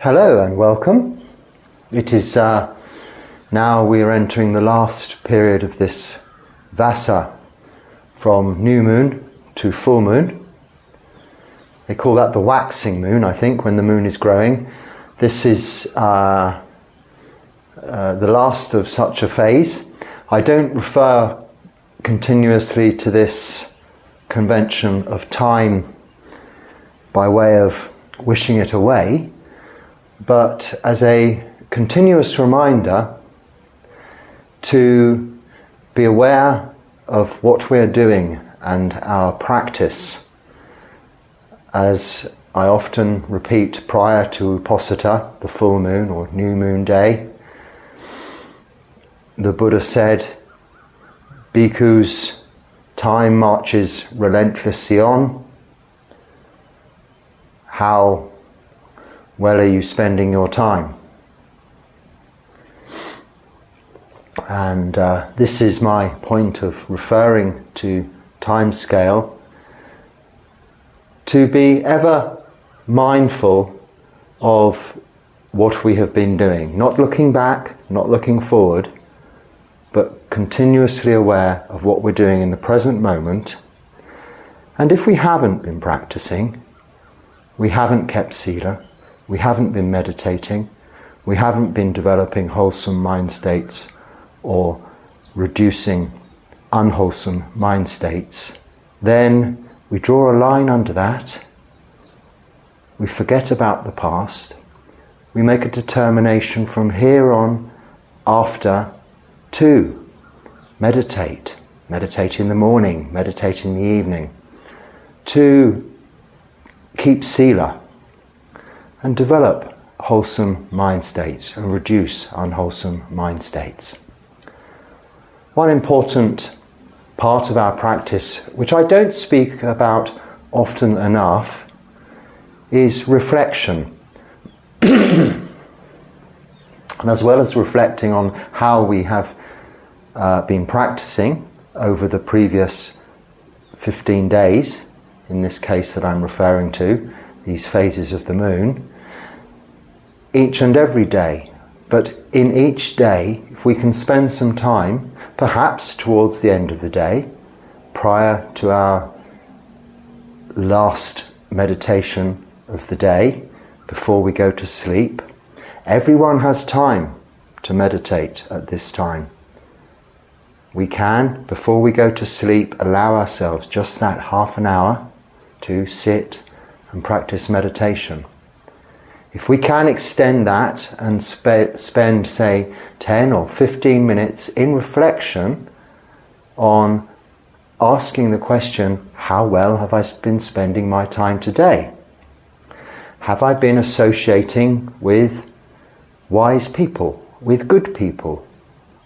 Hello and welcome. It is now we are entering the last period of this Vasa from new moon to full moon. They call that the waxing moon, I think, when the moon is growing. This is the last of such a phase. I don't refer continuously to this convention of time by way of wishing it away, but as a continuous reminder to be aware of what we're doing and our practice. As I often repeat prior to Uposatha, the full moon or new moon day, the Buddha said, Bhikkhus, time marches relentlessly on. How well are you spending your time? And this is my point of referring to time scale, to be ever mindful of what we have been doing, not looking back, not looking forward, but continuously aware of what we're doing in the present moment. And if we haven't been practicing, we haven't kept sila, we haven't been meditating, we haven't been developing wholesome mind states or reducing unwholesome mind states, then we draw a line under that, we forget about the past, we make a determination from here on after to meditate in the morning, meditate in the evening, to keep sila and develop wholesome mind states and reduce unwholesome mind states. One important part of our practice, which I don't speak about often enough, is reflection. And as well as reflecting on how we have been practicing over the previous 15 days, in this case that I'm referring to, these phases of the moon, each and every day. But in each day, if we can spend some time, perhaps towards the end of the day, prior to our last meditation of the day, before we go to sleep, everyone has time to meditate at this time. We can, before we go to sleep, allow ourselves just that half an hour to sit and practice meditation. If we can extend that and spend, say, 10 or 15 minutes in reflection on asking the question, how well have I been spending my time today? Have I been associating with wise people, with good people,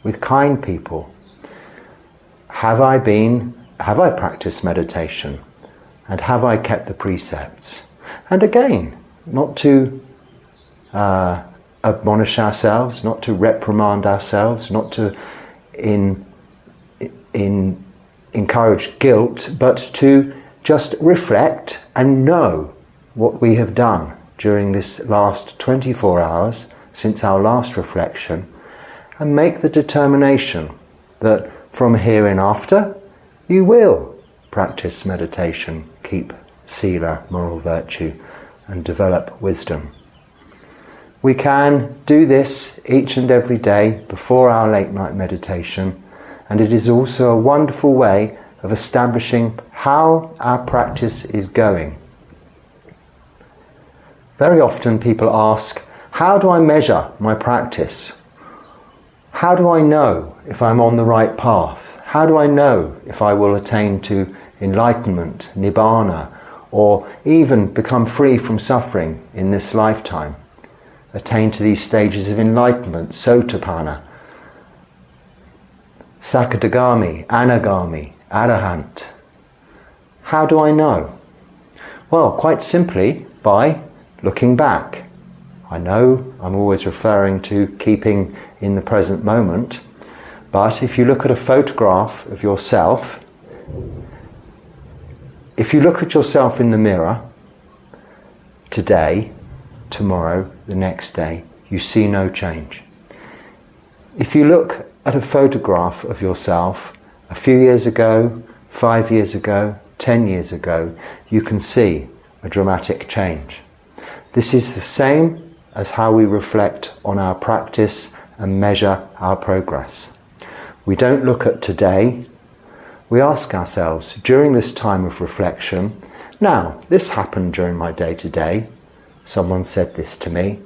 with kind people? Have I practiced meditation? And have I kept the precepts? And again, not to admonish ourselves, not to reprimand ourselves, not to encourage guilt, but to just reflect and know what we have done during this last 24 hours since our last reflection, and make the determination that from here in after you will practice meditation, keep sila, moral virtue, and develop wisdom. We can do this each and every day before our late night meditation, and it is also a wonderful way of establishing how our practice is going. Very often people ask, how do I measure my practice? How do I know if I'm on the right path? How do I know if I will attain to enlightenment, nibbana, or even become free from suffering in this lifetime? Attain to these stages of enlightenment, sotapanna, sakadagami, anagami, arahant. How do I know? Well, quite simply by looking back. I know I'm always referring to keeping in the present moment, but if you look at a photograph of yourself, if you look at yourself in the mirror today, tomorrow, the next day, you see no change. If you look at a photograph of yourself a few years ago, 5 years ago, 10 years ago, you can see a dramatic change. This is the same as how we reflect on our practice and measure our progress. We don't look at today. We ask ourselves during this time of reflection, now, this happened during my day-to-day. Someone said this to me.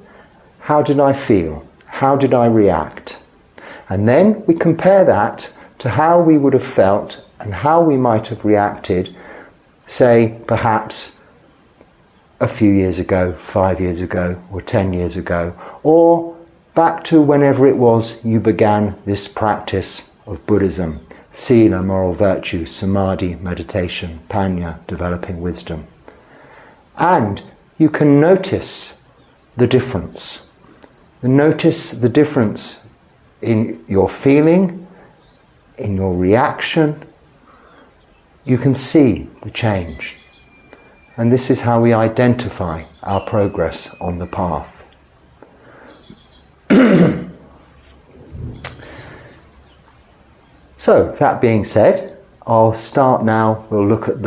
How did I feel? How did I react? And then we compare that to how we would have felt and how we might have reacted, say, perhaps a few years ago, 5 years ago, or 10 years ago, or back to whenever it was you began this practice of Buddhism. Sila, moral virtue, samadhi, meditation, panya, developing wisdom. And you can notice the difference. Notice the difference in your feeling, in your reaction. You can see the change. And this is how we identify our progress on the path. So, that being said, I'll start now. We'll look at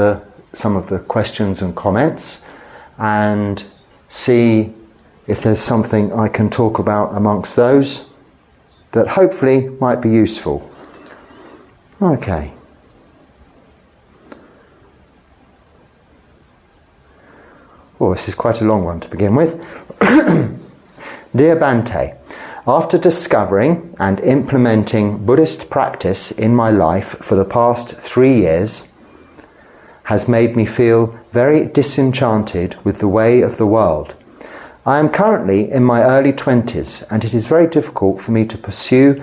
some of the questions and comments and see if there's something I can talk about amongst those that hopefully might be useful. Okay. Oh, this is quite a long one to begin with. Dear Bhante, after discovering and implementing Buddhist practice in my life for the past 3 years, has made me feel very disenchanted with the way of the world. I am currently in my early 20s and it is very difficult for me to pursue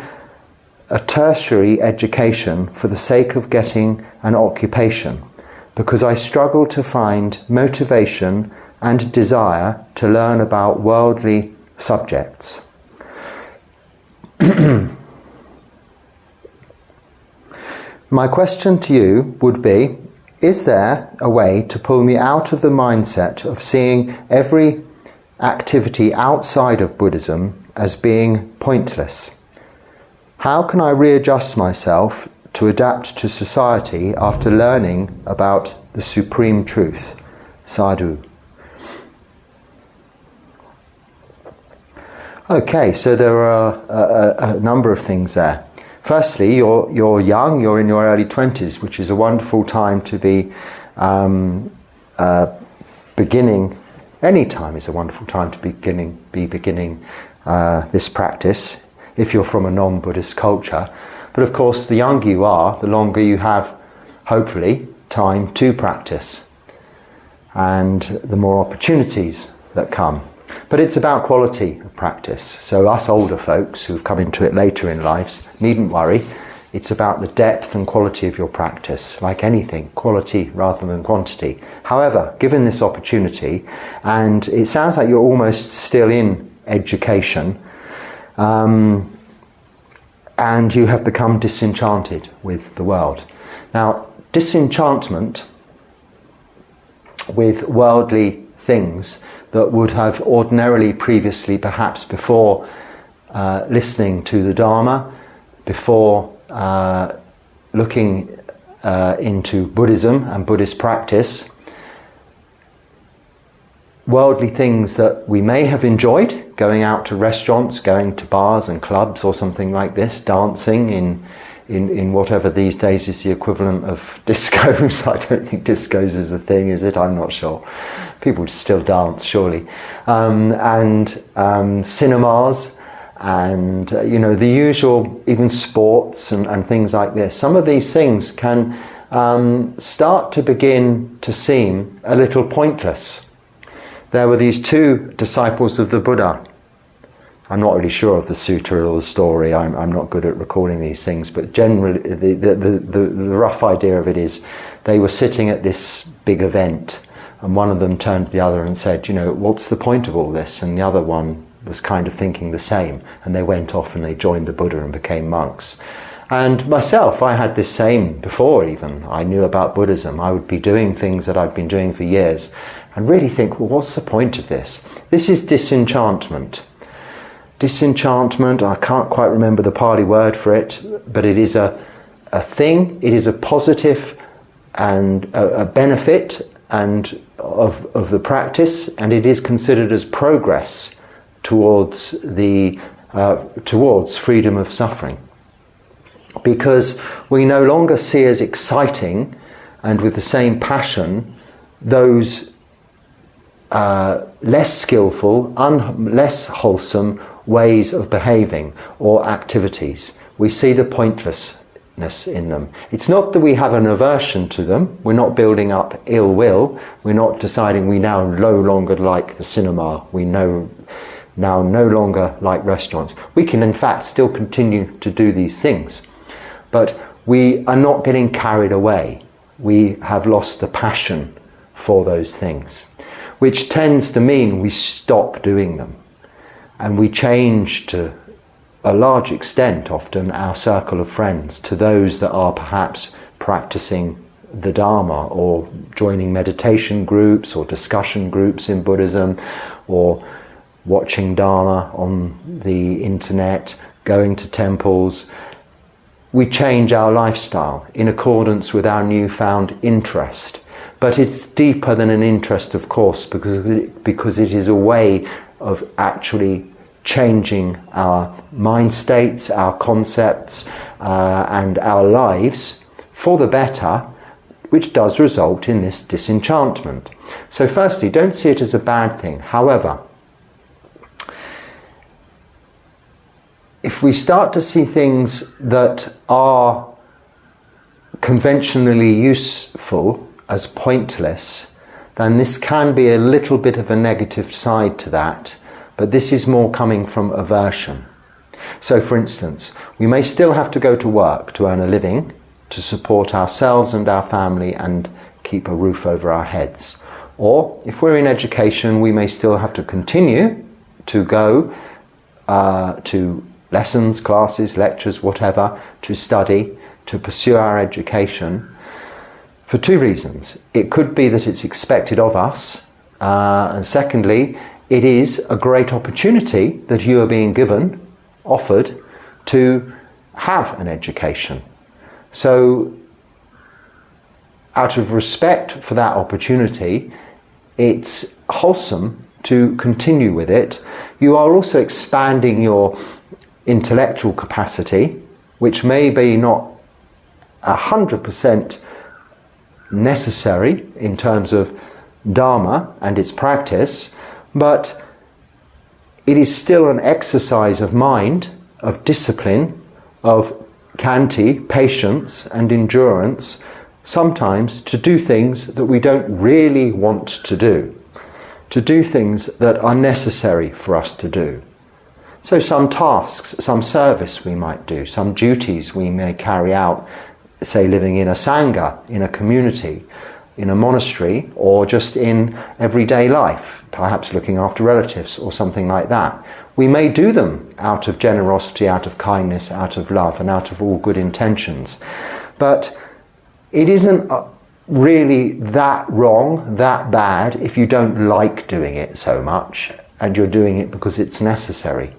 a tertiary education for the sake of getting an occupation, because I struggle to find motivation and desire to learn about worldly subjects. My question to you would be, is there a way to pull me out of the mindset of seeing every activity outside of Buddhism as being pointless? How can I readjust myself to adapt to society after learning about the supreme truth, sadhu? Okay, so there are a number of things there. Firstly, you're young, you're in your early 20s, which is a wonderful time to be beginning. Any time is a wonderful time to be beginning this practice, if you're from a non-Buddhist culture. But of course, the younger you are, the longer you have, hopefully, time to practice, and the more opportunities that come. But it's about quality of practice. So us older folks who've come into it later in lives needn't worry. It's about the depth and quality of your practice. Like anything, quality rather than quantity. However, given this opportunity, and it sounds like you're almost still in education, and you have become disenchanted with the world. Now, disenchantment with worldly things that would have ordinarily previously, perhaps before listening to the Dharma, before looking into Buddhism and Buddhist practice, worldly things that we may have enjoyed, going out to restaurants, going to bars and clubs or something like this, dancing in whatever these days is the equivalent of discos. I don't think discos is a thing, is it? I'm not sure. People still dance, surely. And cinemas, and the usual, even sports and things like this. Some of these things can start to begin to seem a little pointless. There were these two disciples of the Buddha. I'm not really sure of the sutta or the story. I'm not good at recalling these things, but generally the rough idea of it is they were sitting at this big event, and one of them turned to the other and said, what's the point of all this? And the other one was kind of thinking the same, and they went off and they joined the Buddha and became monks. And myself, I had this same before even. I knew about Buddhism. I would be doing things that I'd been doing for years and really think, well, what's the point of this? This is disenchantment. Disenchantment, I can't quite remember the Pali word for it, but it is a thing, it is a positive and a benefit and of the practice, and it is considered as progress towards freedom of suffering. Because we no longer see as exciting and with the same passion those less skillful, less wholesome ways of behaving or activities. We see the pointlessness in them. It's not that we have an aversion to them. We're not building up ill will. We're not deciding we now no longer like the cinema. We now no longer like restaurants. We can in fact still continue to do these things. But we are not getting carried away. We have lost the passion for those things, which tends to mean we stop doing them. And we change to a large extent, often, our circle of friends to those that are perhaps practicing the Dharma or joining meditation groups or discussion groups in Buddhism or watching Dharma on the internet, going to temples. We change our lifestyle in accordance with our newfound interest. But it's deeper than an interest, of course, because it is a way of actually changing our mind states, our concepts, and our lives for the better, which does result in this disenchantment. So firstly, don't see it as a bad thing. However, if we start to see things that are conventionally useful as pointless, then this can be a little bit of a negative side to that, but this is more coming from aversion. So for instance, we may still have to go to work to earn a living, to support ourselves and our family and keep a roof over our heads. Or if we're in education, we may still have to continue to go to lessons, classes, lectures, whatever, to study, to pursue our education, for two reasons. It could be that it's expected of us, and secondly, it is a great opportunity that you are being given, offered, to have an education. So, out of respect for that opportunity, it's wholesome to continue with it. You are also expanding your intellectual capacity, which may be not 100% necessary in terms of Dharma and its practice, but it is still an exercise of mind, of discipline, of khanti, patience and endurance, sometimes to do things that we don't really want to do things that are necessary for us to do. So some tasks, some service we might do, some duties we may carry out, say living in a sangha, in a community, in a monastery, or just in everyday life, perhaps looking after relatives or something like that. We may do them out of generosity, out of kindness, out of love, and out of all good intentions. But it isn't really that wrong, that bad, if you don't like doing it so much, and you're doing it because it's necessary.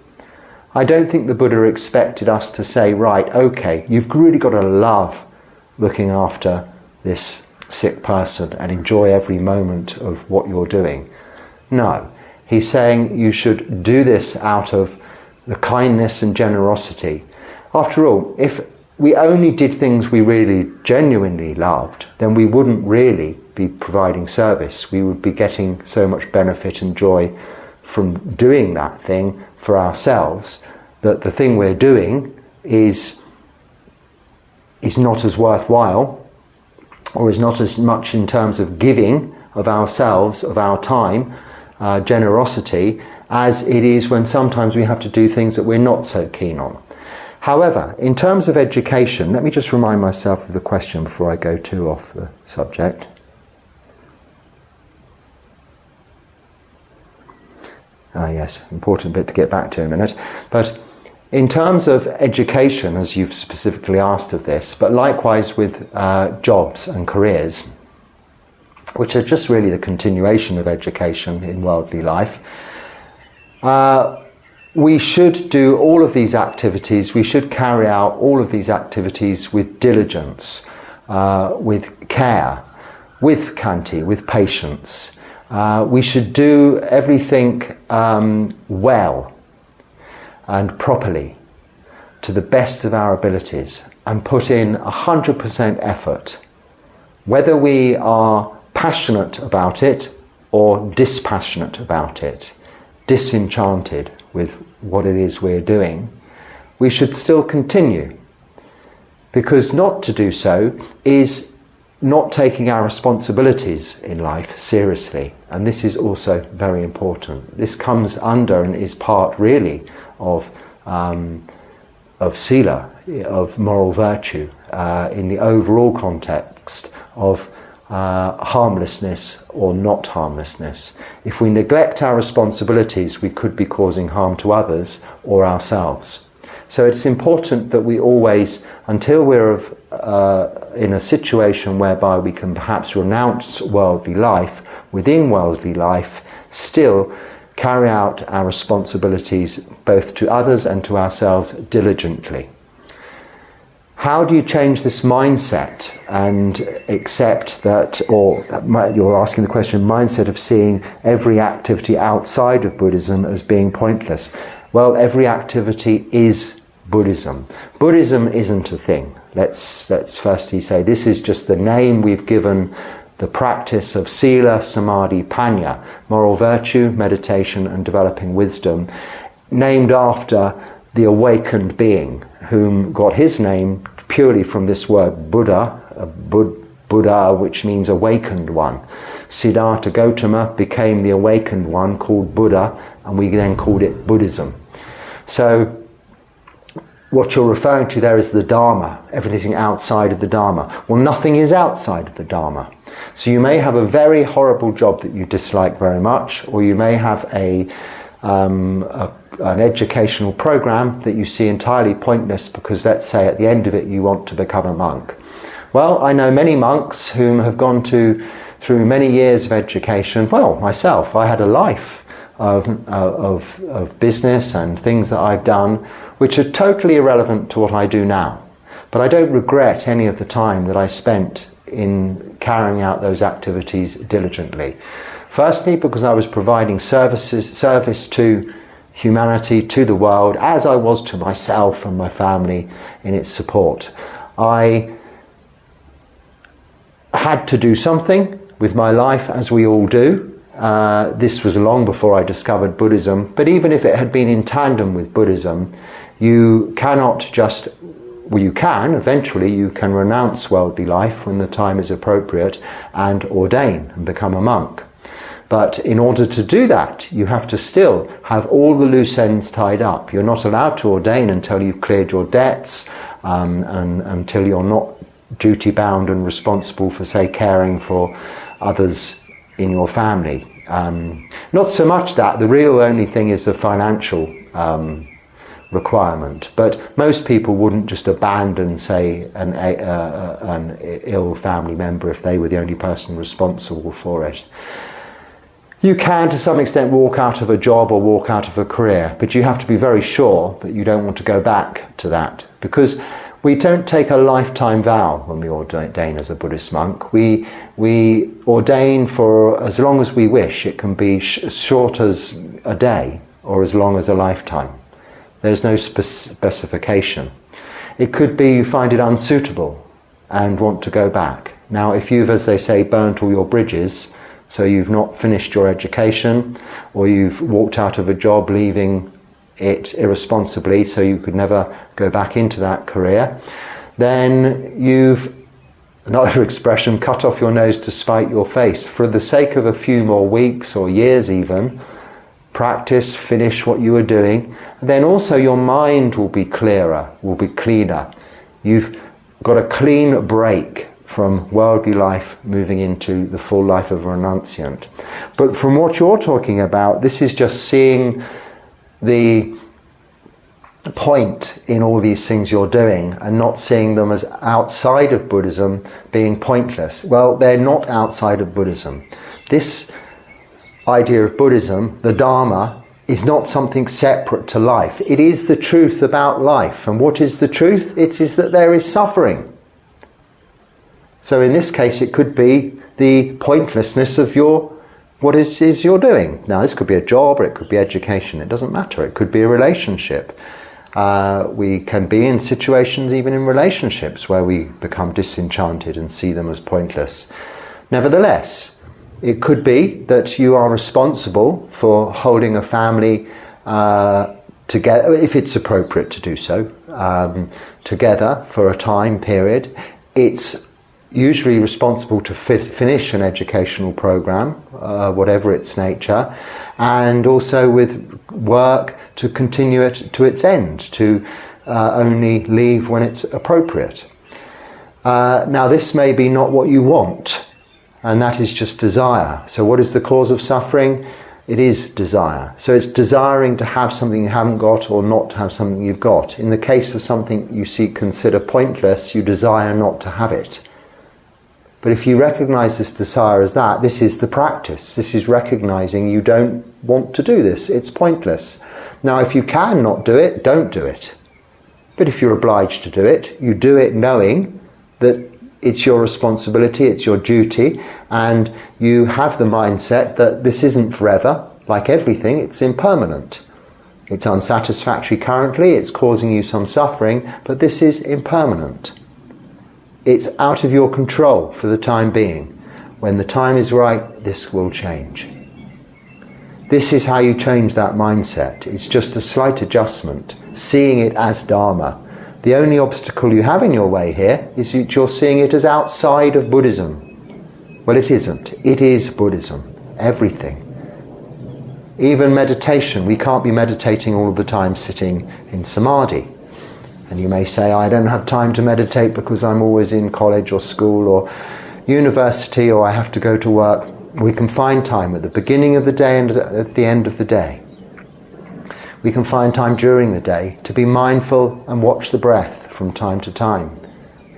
I don't think the Buddha expected us to say, right, okay, you've really got to love looking after this sick person and enjoy every moment of what you're doing. No, he's saying you should do this out of the kindness and generosity. After all, if we only did things we really genuinely loved, then we wouldn't really be providing service. We would be getting so much benefit and joy from doing that thing for ourselves that the thing we're doing is not as worthwhile, or is not as much in terms of giving of ourselves, of our time, generosity, as it is when sometimes we have to do things that we're not so keen on. However, in terms of education, let me just remind myself of the question before I go too off the subject. Yes, important bit to get back to in a minute. But in terms of education, as you've specifically asked of this, but likewise with jobs and careers, which are just really the continuation of education in worldly life, We should do all of these activities, we should carry out all of these activities with diligence, with care, with khanti, with patience. We should do everything well and properly, to the best of our abilities, and put in 100% effort, whether we are passionate about it or dispassionate about it, disenchanted with what it is we're doing. We should still continue, because not to do so is not taking our responsibilities in life seriously, and this is also very important. This comes under and is part really of sila, of moral virtue, in the overall context of harmlessness or not harmlessness. If we neglect our responsibilities, we could be causing harm to others or ourselves. So it's important that we always, until we're in a situation whereby we can perhaps renounce worldly life, within worldly life, still carry out our responsibilities both to others and to ourselves diligently. How do you change this mindset and accept that, or you're asking the question, mindset of seeing every activity outside of Buddhism as being pointless? Well, every activity is Buddhism. Buddhism isn't a thing. Let's firstly say this is just the name we've given the practice of sila, samadhi, panya, moral virtue, meditation and developing wisdom, named after the awakened being, whom got his name purely from this word Buddha, Buddha, which means awakened one. Siddhartha Gautama became the awakened one, called Buddha, and we then called it Buddhism. So what you're referring to there is the Dharma, everything outside of the Dharma. Well, nothing is outside of the Dharma. So you may have a very horrible job that you dislike very much, or you may have an educational program that you see entirely pointless because, let's say, at the end of it you want to become a monk. Well, I know many monks whom have gone through many years of education. Well, myself, I had a life of business and things that I've done which are totally irrelevant to what I do now. But I don't regret any of the time that I spent in carrying out those activities diligently. Firstly, because I was providing service to humanity, to the world, as I was to myself and my family in its support. I had to do something with my life, as we all do. This was long before I discovered Buddhism, but even if it had been in tandem with Buddhism, you cannot just, well, you can, eventually you can renounce worldly life when the time is appropriate and ordain and become a monk. But in order to do that, you have to still have all the loose ends tied up. You're not allowed to ordain until you've cleared your debts, and until you're not duty bound and responsible for, say, caring for others in your family. Not so much that, the real only thing is the financial requirement, but most people wouldn't just abandon, say, an ill family member if they were the only person responsible for it. You can, to some extent, walk out of a job or walk out of a career, but you have to be very sure that you don't want to go back to that, because we don't take a lifetime vow when we ordain as a Buddhist monk. We ordain for as long as we wish. It can be as short as a day or as long as a lifetime. There's no specification. It could be you find it unsuitable and want to go back. Now, if you've, as they say, burnt all your bridges, so you've not finished your education, or you've walked out of a job leaving it irresponsibly so you could never go back into that career, then you've, another expression, cut off your nose to spite your face. For the sake of a few more weeks or years even, practice, finish what you were doing, then also your mind will be clearer, will be cleaner. You've got a clean break from worldly life moving into the full life of a renunciant. But from what you're talking about, this is just seeing the point in all these things you're doing and not seeing them as outside of Buddhism, being pointless. Well, they're not outside of Buddhism. This idea of Buddhism, the Dharma, is not something separate to life. It is the truth about life. And what is the truth? It is that there is suffering. So in this case, it could be the pointlessness of what is you're doing. Now, this could be a job, or it could be education. It doesn't matter. It could be a relationship. We can be in situations, even in relationships, where we become disenchanted and see them as pointless. Nevertheless, it could be that you are responsible for holding a family together, if it's appropriate to do so, together for a time period. It's usually responsible to finish an educational program, whatever its nature, and also with work to continue it to its end, to only leave when it's appropriate. Now, this may be not what you want, and that is just desire. So what is the cause of suffering? It is desire. So it's desiring to have something you haven't got, or not to have something you've got. In the case of something you consider pointless, you desire not to have it. But if you recognize this desire as that, this is the practice. This is recognizing you don't want to do this. It's pointless. Now, if you can not do it, don't do it. But if you're obliged to do it, you do it knowing that it's your responsibility, it's your duty, and you have the mindset that this isn't forever. Like everything, it's impermanent. It's unsatisfactory currently, it's causing you some suffering, but this is impermanent. It's out of your control for the time being. When the time is right, this will change. This is how you change that mindset. It's just a slight adjustment, seeing it as Dharma. The only obstacle you have in your way here is that you're seeing it as outside of Buddhism. Well, it isn't. It is Buddhism. Everything. Even meditation. We can't be meditating all of the time sitting in samadhi. And you may say, I don't have time to meditate because I'm always in college or school or university, or I have to go to work. We can find time at the beginning of the day and at the end of the day. We can find time during the day to be mindful and watch the breath from time to time.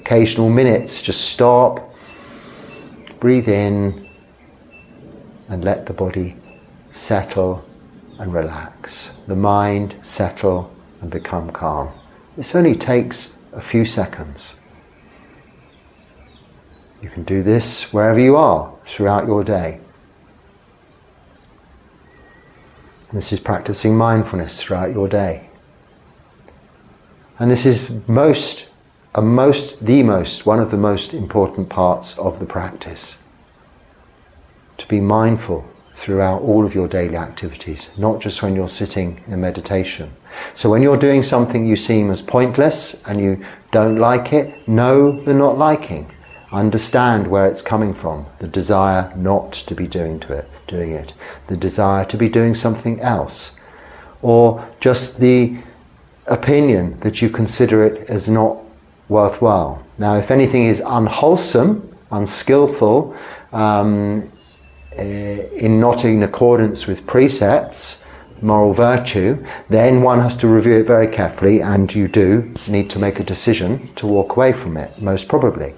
Occasional minutes, just stop, breathe in, and let the body settle and relax. The mind settle and become calm. This only takes a few seconds. You can do this wherever you are throughout your day. This is practicing mindfulness throughout your day. And this is one of the most important parts of the practice. To be mindful throughout all of your daily activities, not just when you're sitting in meditation. So when you're doing something you seem as pointless and you don't like it, know the not liking. Understand where it's coming from, the desire not to be doing it, the desire to be doing something else, or just the opinion that you consider it as not worthwhile. Now, if anything is unwholesome, unskillful, in not in accordance with precepts, moral virtue, then one has to review it very carefully, and you do need to make a decision to walk away from it, most probably.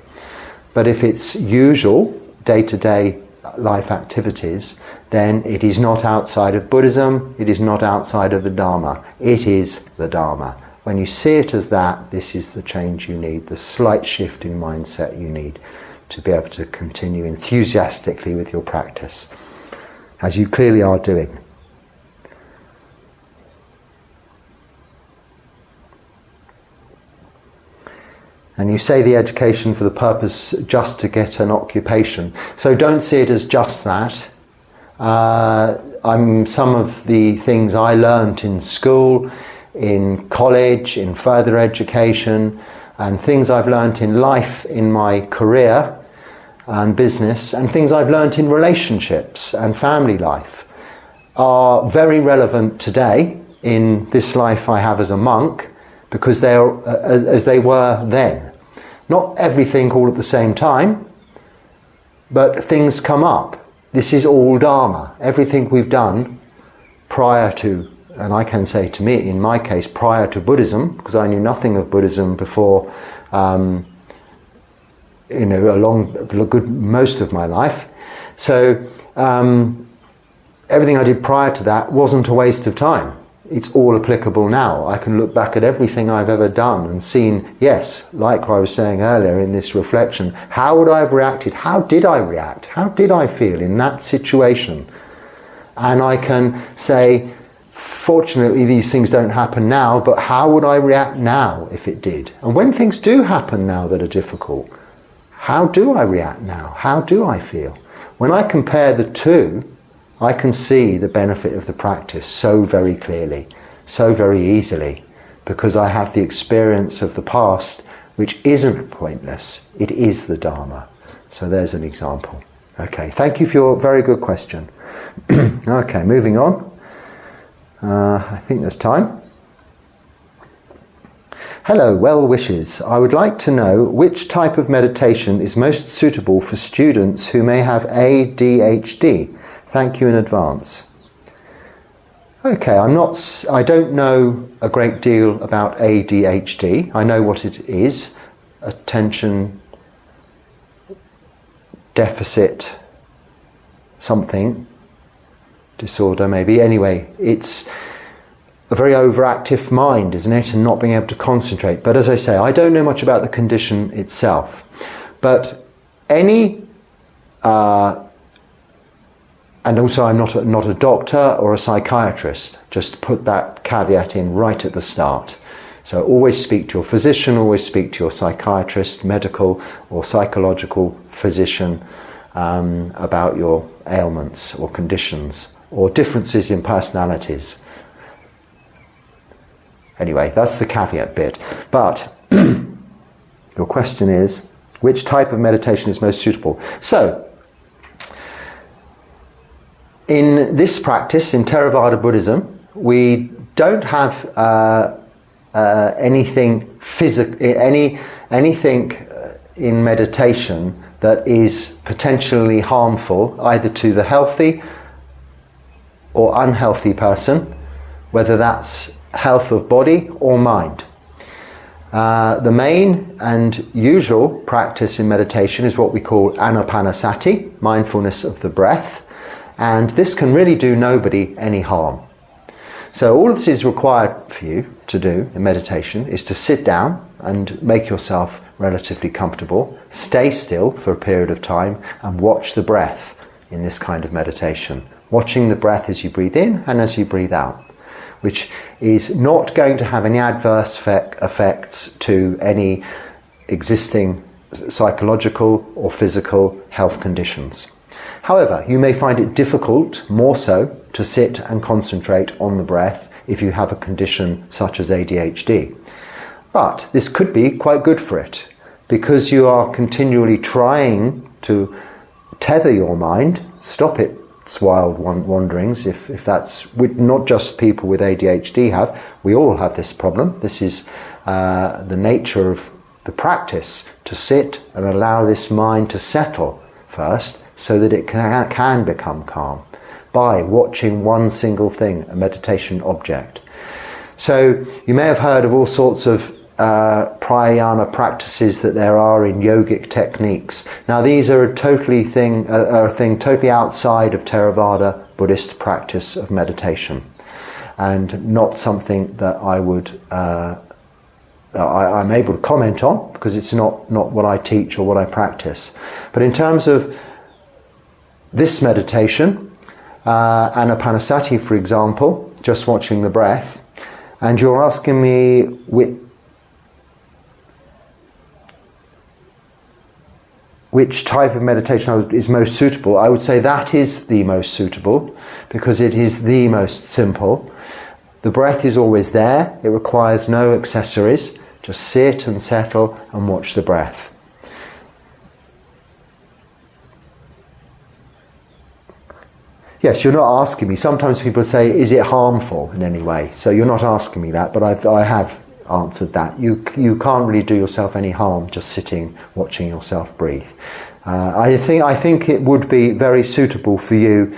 But if it's usual, day-to-day life activities, then it is not outside of Buddhism, it is not outside of the Dharma, it is the Dharma. When you see it as that, this is the change you need, the slight shift in mindset you need to be able to continue enthusiastically with your practice, as you clearly are doing. And you say the education for the purpose just to get an occupation. So don't see it as just that. Some of the things I learnt in school, in college, in further education, and things I've learnt in life, in my career and business, and things I've learnt in relationships and family life are very relevant today in this life I have as a monk, because they are as they were then. Not everything all at the same time, but things come up. This is all Dharma. Everything we've done prior to, and I can say to me, in my case, prior to Buddhism, because I knew nothing of Buddhism before, most of my life. So everything I did prior to that wasn't a waste of time. It's all applicable now. I can look back at everything I've ever done and seen, yes, like I was saying earlier in this reflection, how would I have reacted? How did I react? How did I feel in that situation? And I can say, fortunately these things don't happen now, but how would I react now if it did? And when things do happen now that are difficult, how do I react now? How do I feel? When I compare the two, I can see the benefit of the practice so very clearly, so very easily, because I have the experience of the past, which isn't pointless. It is the Dharma. So there's an example. Okay, thank you for your very good question. Okay, moving on. I think there's time. Hello, well wishes. I would like to know which type of meditation is most suitable for students who may have ADHD. Thank you in advance. Okay, I don't know a great deal about ADHD. I know what it is, attention deficit something disorder maybe. Anyway, it's a very overactive mind, isn't it, and not being able to concentrate. But as I say, I don't know much about the condition itself. But any and also I'm not a doctor or a psychiatrist, just to put that caveat in right at the start. So always speak to your physician, always speak to your psychiatrist, medical or psychological physician about your ailments or conditions or differences in personalities. Anyway, that's the caveat bit. But your question is, which type of meditation is most suitable? So, in this practice, in Theravada Buddhism, we don't have anything in meditation that is potentially harmful either to the healthy or unhealthy person, whether that's health of body or mind. The main and usual practice in meditation is what we call anapanasati, mindfulness of the breath. And this can really do nobody any harm. So all that is required for you to do in meditation is to sit down and make yourself relatively comfortable, stay still for a period of time and watch the breath in this kind of meditation. Watching the breath as you breathe in and as you breathe out, which is not going to have any adverse effects to any existing psychological or physical health conditions. However, you may find it difficult, more so, to sit and concentrate on the breath if you have a condition such as ADHD. But this could be quite good for it, because you are continually trying to tether your mind, stop its wild wanderings, if that's not just people with ADHD have. We all have this problem. This is the nature of the practice, to sit and allow this mind to settle first, so that it can become calm by watching one single thing, a meditation object. So you may have heard of all sorts of pranayama practices that there are in yogic techniques. Now these are a thing totally outside of Theravada Buddhist practice of meditation, and not something that I'm able to comment on, because it's not what I teach or what I practice. But in terms of this meditation, anapanasati, for example, just watching the breath, and you're asking me which type of meditation is most suitable, I would say that is the most suitable, because it is the most simple. The breath is always there, it requires no accessories, just sit and settle and watch the breath. Yes, you're not asking me. Sometimes people say, is it harmful in any way? So you're not asking me that, but I have answered that. You can't really do yourself any harm just sitting, watching yourself breathe. I think it would be very suitable for you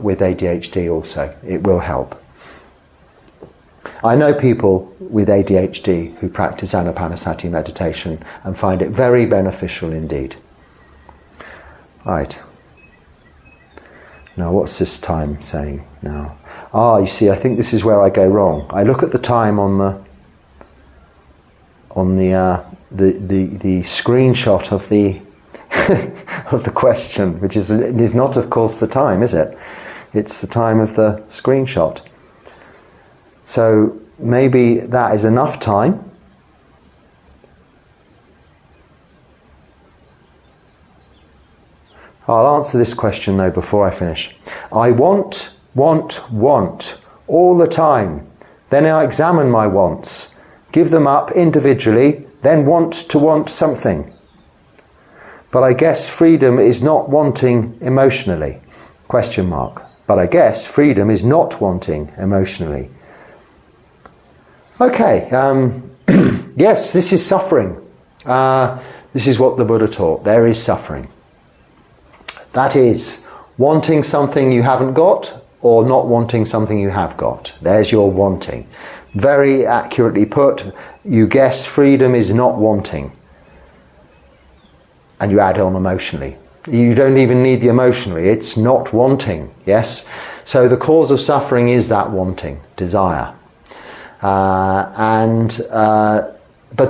with ADHD also. It will help. I know people with ADHD who practice anapanasati meditation and find it very beneficial indeed. Right. Now, what's this time saying now? You see, I think this is where I go wrong. I look at the time on the screenshot of the of the question, which is not, of course, the time, is it? It's the time of the screenshot. So maybe that is enough time. I'll answer this question though before I finish. I want all the time. Then I examine my wants, give them up individually, then want to want something. But I guess freedom is not wanting emotionally. Question mark. But I guess freedom is not wanting emotionally. Okay, yes, this is suffering. This is what the Buddha taught. There is suffering. That is wanting something you haven't got, or not wanting something you have got. There's your wanting. Very accurately put, you guessed freedom is not wanting. And you add on emotionally. You don't even need the emotionally, it's not wanting, yes? So the cause of suffering is that wanting, desire. But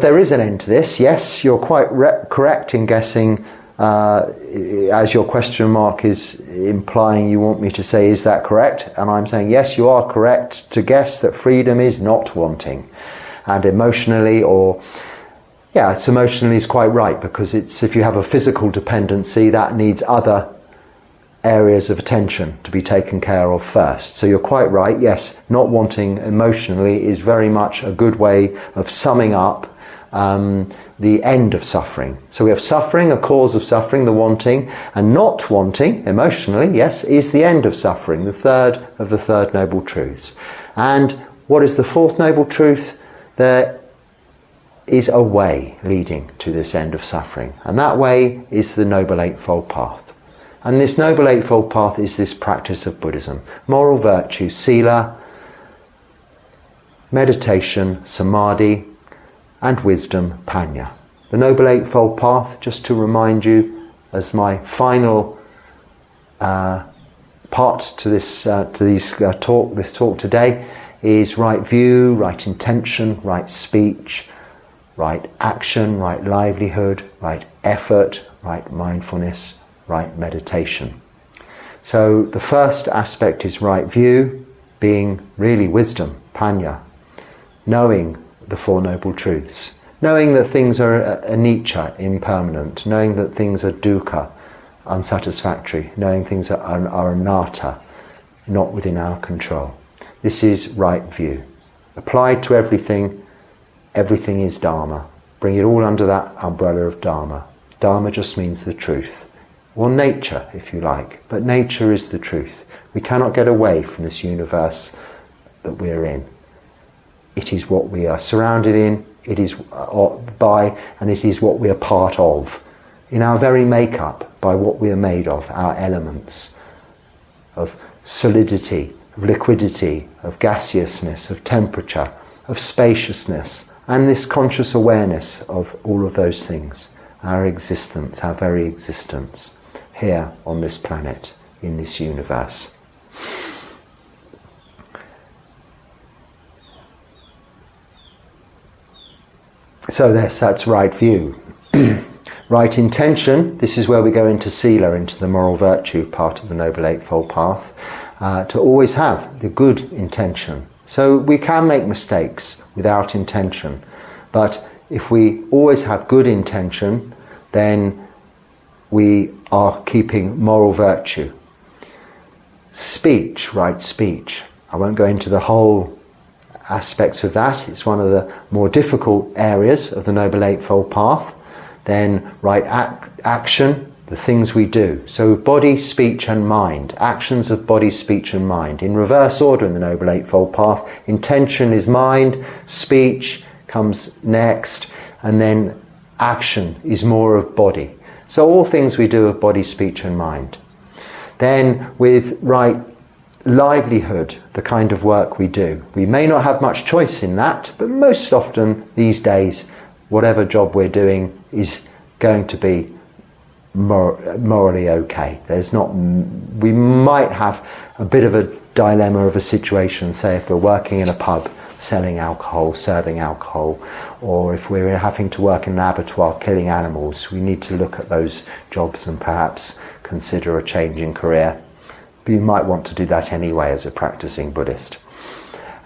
there is an end to this, yes, you're quite correct in guessing, as your question mark is implying you want me to say, is that correct? And I'm saying, yes, you are correct to guess that freedom is not wanting. And emotionally, it's emotionally is quite right, because it's, if you have a physical dependency, that needs other areas of attention to be taken care of first. So you're quite right, yes, not wanting emotionally is very much a good way of summing up the end of suffering. So we have suffering, a cause of suffering, the wanting, and not wanting emotionally, yes, is the end of suffering, the third of the third noble truths. And what is the fourth noble truth? There is a way leading to this end of suffering, and that way is the Noble Eightfold Path. And this Noble Eightfold Path is this practice of Buddhism: moral virtue, sila, meditation, samadhi, and wisdom, panya. The Noble Eightfold Path, just to remind you, as my final part to this talk today, is right view, right intention, right speech, right action, right livelihood, right effort, right mindfulness, right meditation. So the first aspect is right view, being really wisdom, panya, knowing the Four Noble Truths, knowing that things are anicca, impermanent, knowing that things are dukkha, unsatisfactory, knowing things are anatta, not within our control. This is right view. Applied to everything, everything is Dharma. Bring it all under that umbrella of Dharma. Dharma just means the truth, or nature if you like, but nature is the truth. We cannot get away from this universe that we're in. It is what we are surrounded in, it is by, and it is what we are part of. In our very makeup, by what we are made of, our elements of solidity, of liquidity, of gaseousness, of temperature, of spaciousness, and this conscious awareness of all of those things, our existence, our very existence, here on this planet, in this universe. So that's right view. Right intention, this is where we go into sila, into the moral virtue part of the Noble Eightfold Path, to always have the good intention. So we can make mistakes without intention, but if we always have good intention, then we are keeping moral virtue. Speech, right speech. I won't go into the whole aspects of that. It's one of the more difficult areas of the Noble Eightfold Path. Then right action, the things we do. So body, speech and mind. Actions of body, speech and mind. In reverse order in the Noble Eightfold Path. Intention is mind, speech comes next, and then action is more of body. So all things we do of body, speech and mind. Then with right livelihood, the kind of work we do. We may not have much choice in that, but most often these days, whatever job we're doing is going to be morally okay. We might have a bit of a dilemma of a situation, say if we're working in a pub selling alcohol, serving alcohol, or if we're having to work in an abattoir killing animals, we need to look at those jobs and perhaps consider a change in career. But you might want to do that anyway as a practicing Buddhist.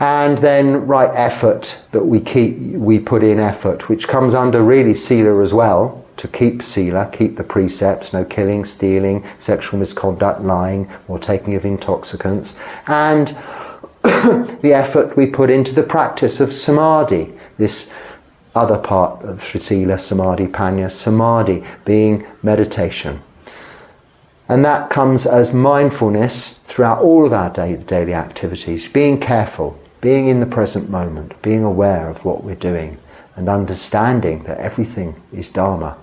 And then right effort, that we put in effort, which comes under really sila as well, to keep sila, keep the precepts, no killing, stealing, sexual misconduct, lying, or taking of intoxicants, and the effort we put into the practice of samadhi, this other part of sila, samadhi, panya, samadhi being meditation. And that comes as mindfulness throughout all of our daily activities, being careful, being in the present moment, being aware of what we're doing, and understanding that everything is Dharma,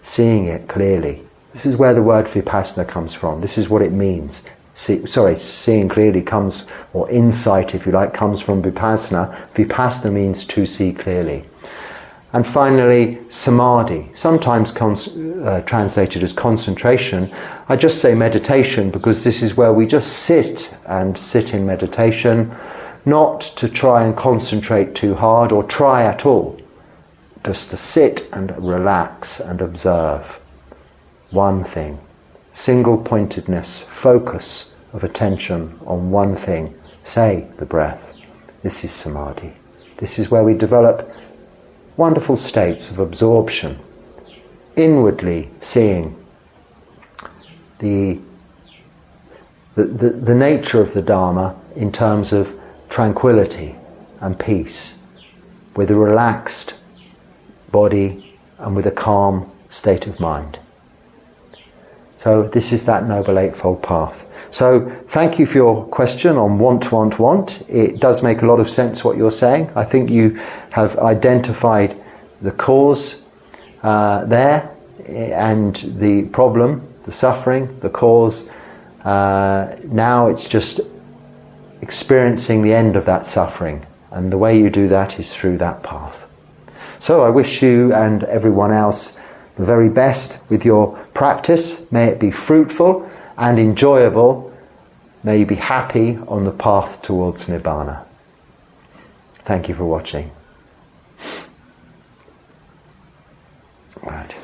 seeing it clearly. This is where the word vipassana comes from. This is what it means. Seeing clearly comes, or insight if you like, comes from vipassana. Vipassana means to see clearly. And finally, samadhi, sometimes translated as concentration. I just say meditation because this is where we just sit in meditation, not to try and concentrate too hard or try at all, just to sit and relax and observe one thing. Single pointedness, focus of attention on one thing, say the breath. This is samadhi. This is where we develop wonderful states of absorption, inwardly seeing the nature of the Dharma in terms of tranquility and peace, with a relaxed body and with a calm state of mind. So this is that Noble Eightfold Path. So thank you for your question on want. It does make a lot of sense what you're saying. I think you have identified the cause there, and the problem, the suffering, the cause. Now it's just experiencing the end of that suffering, and the way you do that is through that path. So I wish you and everyone else the very best with your practice. May it be fruitful and enjoyable. May you be happy on the path towards Nibbana. Thank you for watching. Right.